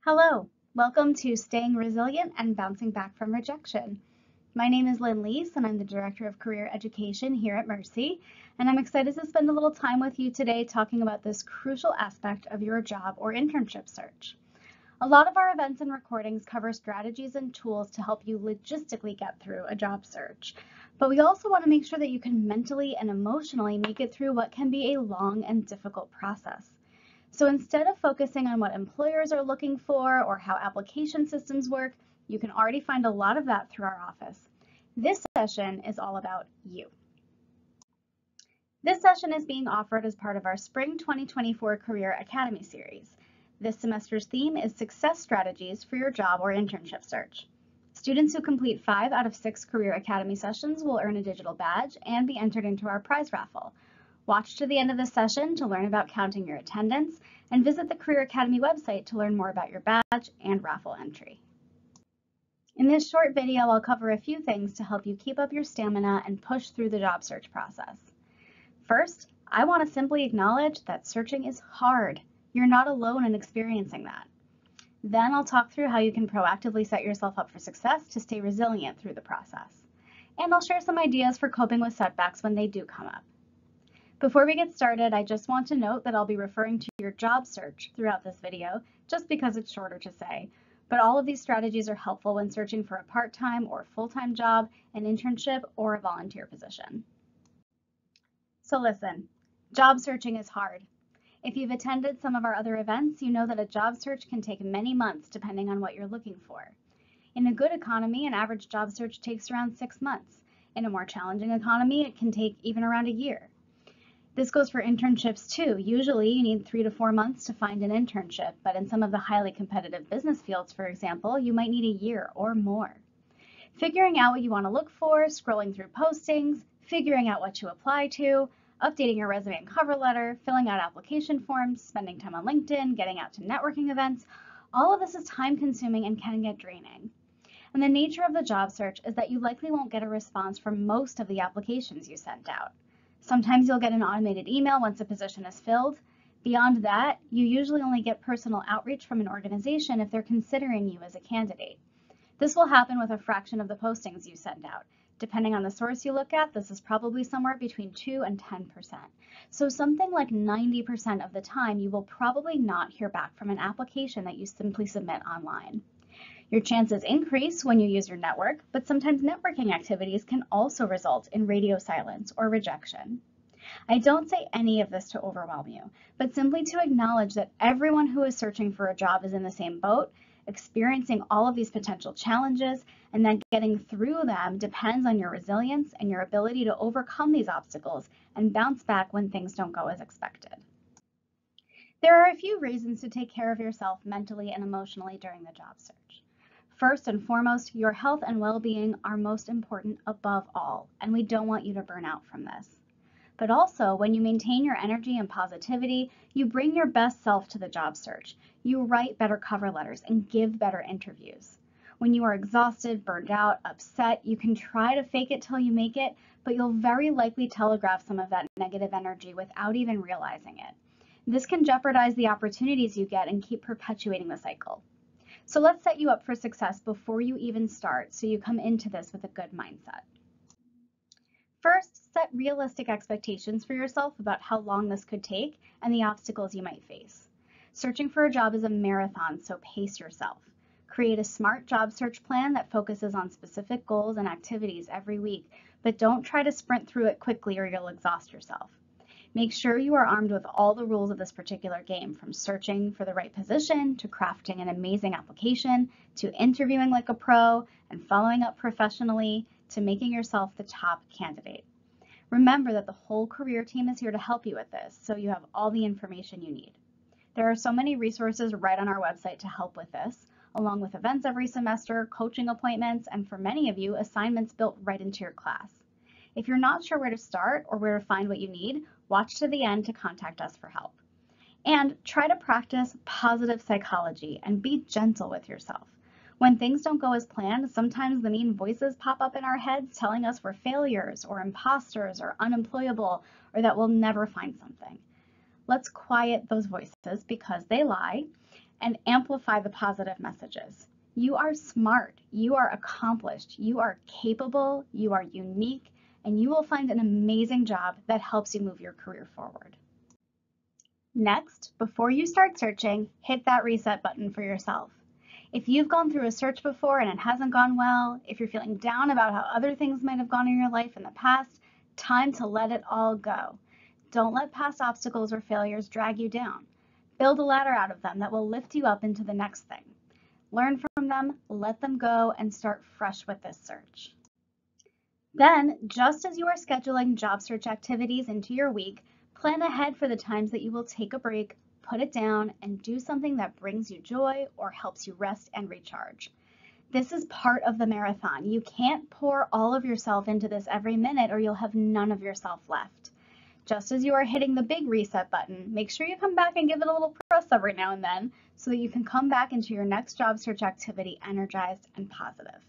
Hello, welcome to Staying Resilient and Bouncing Back from Rejection. My name is Lynn Leese and I'm the Director of Career Education here at Mercy, and I'm excited to spend a little time with you today talking about this crucial aspect of your job or internship search. A lot of our events and recordings cover strategies and tools to help you logistically get through a job search, but we also want to make sure that you can mentally and emotionally make it through what can be a long and difficult process. So instead of focusing on what employers are looking for or how application systems work, you can already find a lot of that through our office. This session is all about you. This session is being offered as part of our Spring 2024 Career Academy series. This semester's theme is Success Strategies for Your Job or Internship Search. Students who complete 5 out of 6 Career Academy sessions will earn a digital badge and be entered into our prize raffle. Watch to the end of the session to learn about counting your attendance, and visit the Career Academy website to learn more about your badge and raffle entry. In this short video, I'll cover a few things to help you keep up your stamina and push through the job search process. First, I want to simply acknowledge that searching is hard. You're not alone in experiencing that. Then I'll talk through how you can proactively set yourself up for success to stay resilient through the process. And I'll share some ideas for coping with setbacks when they do come up. Before we get started, I just want to note that I'll be referring to your job search throughout this video, just because it's shorter to say, but all of these strategies are helpful when searching for a part-time or full-time job, an internship, or a volunteer position. So listen, job searching is hard. If you've attended some of our other events, you know that a job search can take many months depending on what you're looking for. In a good economy, an average job search takes around 6 months. In a more challenging economy, it can take even around a year. This goes for internships too. Usually you need 3 to 4 months to find an internship, but in some of the highly competitive business fields, for example, you might need a year or more. Figuring out what you want to look for, scrolling through postings, figuring out what to apply to, updating your resume and cover letter, filling out application forms, spending time on LinkedIn, getting out to networking events, all of this is time consuming and can get draining. And the nature of the job search is that you likely won't get a response from most of the applications you sent out. Sometimes you'll get an automated email once a position is filled. Beyond that, you usually only get personal outreach from an organization if they're considering you as a candidate. This will happen with a fraction of the postings you send out. Depending on the source you look at, this is probably somewhere between 2 and 10%. So something like 90% of the time, you will probably not hear back from an application that you simply submit online. Your chances increase when you use your network, but sometimes networking activities can also result in radio silence or rejection. I don't say any of this to overwhelm you, but simply to acknowledge that everyone who is searching for a job is in the same boat, experiencing all of these potential challenges, and that getting through them depends on your resilience and your ability to overcome these obstacles and bounce back when things don't go as expected. There are a few reasons to take care of yourself mentally and emotionally during the job search. First and foremost, your health and well-being are most important above all, and we don't want you to burn out from this. But also, when you maintain your energy and positivity, you bring your best self to the job search. You write better cover letters and give better interviews. When you are exhausted, burned out, upset, you can try to fake it till you make it, but you'll very likely telegraph some of that negative energy without even realizing it. This can jeopardize the opportunities you get and keep perpetuating the cycle. So let's set you up for success before you even start so you come into this with a good mindset. First, set realistic expectations for yourself about how long this could take and the obstacles you might face. Searching for a job is a marathon, so pace yourself. Create a smart job search plan that focuses on specific goals and activities every week, but don't try to sprint through it quickly or you'll exhaust yourself. Make sure you are armed with all the rules of this particular game, from searching for the right position, to crafting an amazing application, to interviewing like a pro, and following up professionally, to making yourself the top candidate. Remember that the whole career team is here to help you with this, so you have all the information you need. There are so many resources right on our website to help with this, along with events every semester, coaching appointments, and for many of you, assignments built right into your class. If you're not sure where to start or where to find what you need, watch to the end to contact us for help. And try to practice positive psychology and be gentle with yourself. When things don't go as planned, sometimes the mean voices pop up in our heads telling us we're failures or imposters or unemployable or that we'll never find something. Let's quiet those voices because they lie, and amplify the positive messages. You are smart, you are accomplished, you are capable, you are unique, and you will find an amazing job that helps you move your career forward. Next, before you start searching, hit that reset button for yourself. If you've gone through a search before and it hasn't gone well, if you're feeling down about how other things might have gone in your life in the past, time to let it all go. Don't let past obstacles or failures drag you down. Build a ladder out of them that will lift you up into the next thing. Learn from them, let them go, and start fresh with this search. Then, just as you are scheduling job search activities into your week, plan ahead for the times that you will take a break, put it down, and do something that brings you joy or helps you rest and recharge. This is part of the marathon. You can't pour all of yourself into this every minute or you'll have none of yourself left. Just as you are hitting the big reset button, make sure you come back and give it a little press every now and then so that you can come back into your next job search activity energized and positive.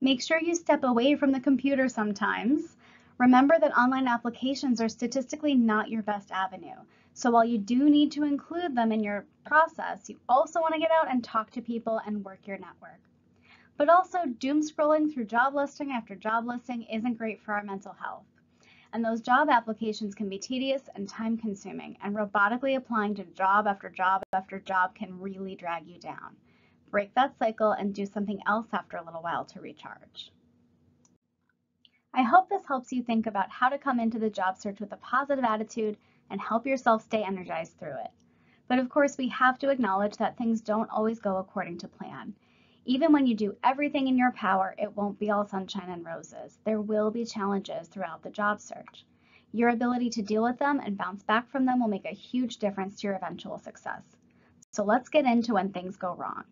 Make sure you step away from the computer sometimes. Remember that online applications are statistically not your best avenue. So while you do need to include them in your process, you also want to get out and talk to people and work your network. But also, doom scrolling through job listing after job listing isn't great for our mental health. And those job applications can be tedious and time consuming, and robotically applying to job after job after job can really drag you down. Break that cycle and do something else after a little while to recharge. I hope this helps you think about how to come into the job search with a positive attitude and help yourself stay energized through it. But of course, we have to acknowledge that things don't always go according to plan. Even when you do everything in your power, it won't be all sunshine and roses. There will be challenges throughout the job search. Your ability to deal with them and bounce back from them will make a huge difference to your eventual success. So let's get into when things go wrong.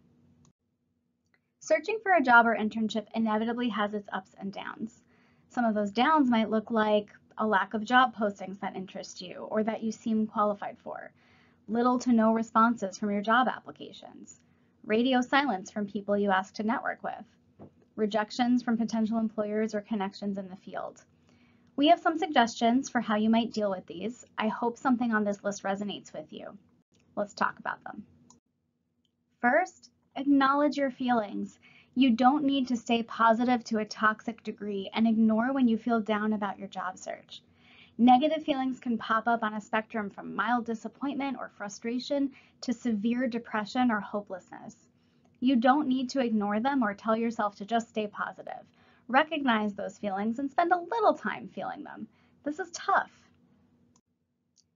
Searching for a job or internship inevitably has its ups and downs. Some of those downs might look like a lack of job postings that interest you or that you seem qualified for, little to no responses from your job applications, radio silence from people you ask to network with, rejections from potential employers or connections in the field. We have some suggestions for how you might deal with these. I hope something on this list resonates with you. Let's talk about them. First, acknowledge your feelings. You don't need to stay positive to a toxic degree and ignore when you feel down about your job search. Negative feelings can pop up on a spectrum from mild disappointment or frustration to severe depression or hopelessness. You don't need to ignore them or tell yourself to just stay positive. Recognize those feelings and spend a little time feeling them. This is tough.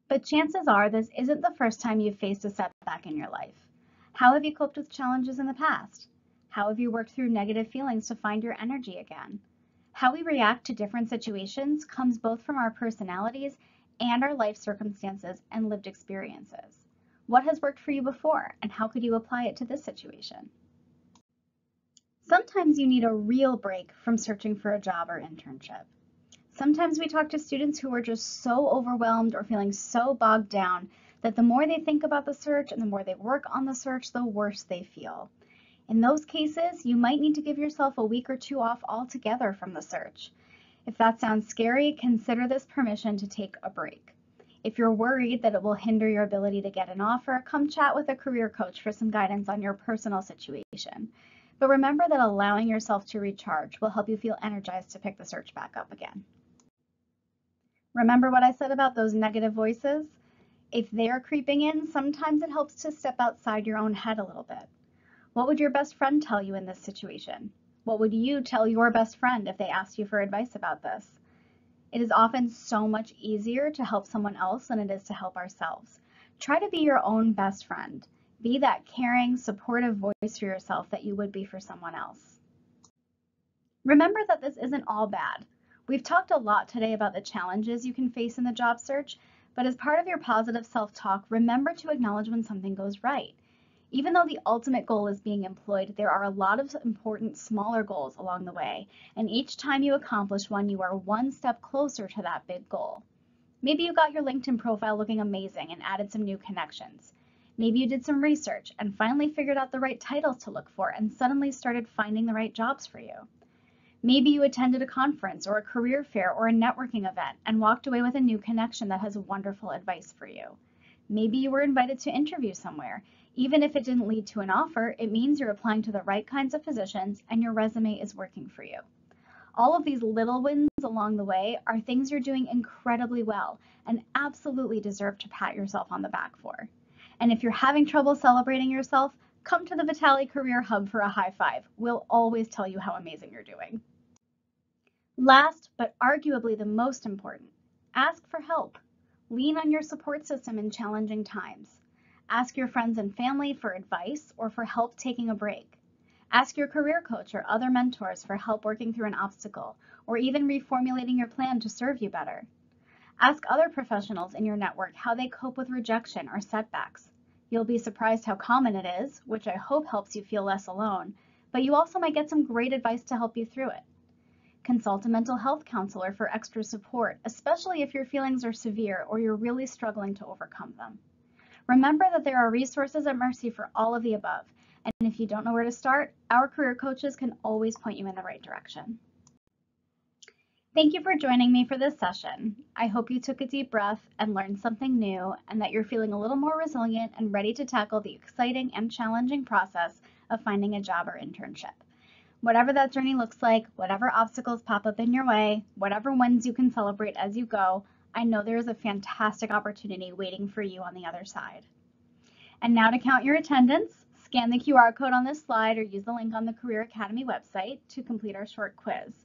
But chances are this isn't the first time you've faced a setback in your life. How have you coped with challenges in the past? How have you worked through negative feelings to find your energy again? How we react to different situations comes both from our personalities and our life circumstances and lived experiences. What has worked for you before, and how could you apply it to this situation? Sometimes you need a real break from searching for a job or internship. Sometimes we talk to students who are just so overwhelmed or feeling so bogged down that the more they think about the search and the more they work on the search, the worse they feel. In those cases, you might need to give yourself a week or two off altogether from the search. If that sounds scary, consider this permission to take a break. If you're worried that it will hinder your ability to get an offer, come chat with a career coach for some guidance on your personal situation. But remember that allowing yourself to recharge will help you feel energized to pick the search back up again. Remember what I said about those negative voices? If they're creeping in, sometimes it helps to step outside your own head a little bit. What would your best friend tell you in this situation? What would you tell your best friend if they asked you for advice about this? It is often so much easier to help someone else than it is to help ourselves. Try to be your own best friend. Be that caring, supportive voice for yourself that you would be for someone else. Remember that this isn't all bad. We've talked a lot today about the challenges you can face in the job search, but as part of your positive self-talk, remember to acknowledge when something goes right. Even though the ultimate goal is being employed, there are a lot of important smaller goals along the way, and each time you accomplish one, you are one step closer to that big goal. Maybe you got your LinkedIn profile looking amazing and added some new connections. Maybe you did some research and finally figured out the right titles to look for and suddenly started finding the right jobs for you. Maybe you attended a conference or a career fair or a networking event and walked away with a new connection that has wonderful advice for you. Maybe you were invited to interview somewhere. Even if it didn't lead to an offer, it means you're applying to the right kinds of positions and your resume is working for you. All of these little wins along the way are things you're doing incredibly well and absolutely deserve to pat yourself on the back for. And if you're having trouble celebrating yourself, come to the Vitale Career Hub for a high five. We'll always tell you how amazing you're doing. Last, but arguably the most important, ask for help. Lean on your support system in challenging times. Ask your friends and family for advice or for help taking a break. Ask your career coach or other mentors for help working through an obstacle, or even reformulating your plan to serve you better. Ask other professionals in your network how they cope with rejection or setbacks. You'll be surprised how common it is, which I hope helps you feel less alone, but you also might get some great advice to help you through it. Consult a mental health counselor for extra support, especially if your feelings are severe or you're really struggling to overcome them. Remember that there are resources at Mercy for all of the above, and if you don't know where to start, our career coaches can always point you in the right direction. Thank you for joining me for this session. I hope you took a deep breath and learned something new, and that you're feeling a little more resilient and ready to tackle the exciting and challenging process of finding a job or internship. Whatever that journey looks like, whatever obstacles pop up in your way, whatever wins you can celebrate as you go, I know there is a fantastic opportunity waiting for you on the other side. And now to count your attendance, scan the QR code on this slide or use the link on the Career Academy website to complete our short quiz.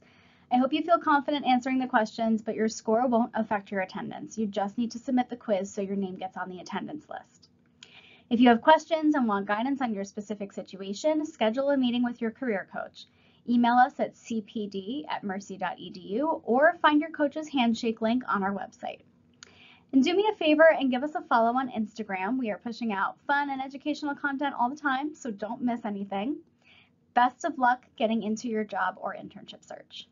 I hope you feel confident answering the questions, but your score won't affect your attendance. You just need to submit the quiz so your name gets on the attendance list. If you have questions and want guidance on your specific situation, schedule a meeting with your career coach. Email us at cpd@mercy.edu or find your coach's handshake link on our website. And do me a favor and give us a follow on Instagram. We are pushing out fun and educational content all the time, so don't miss anything. Best of luck getting into your job or internship search.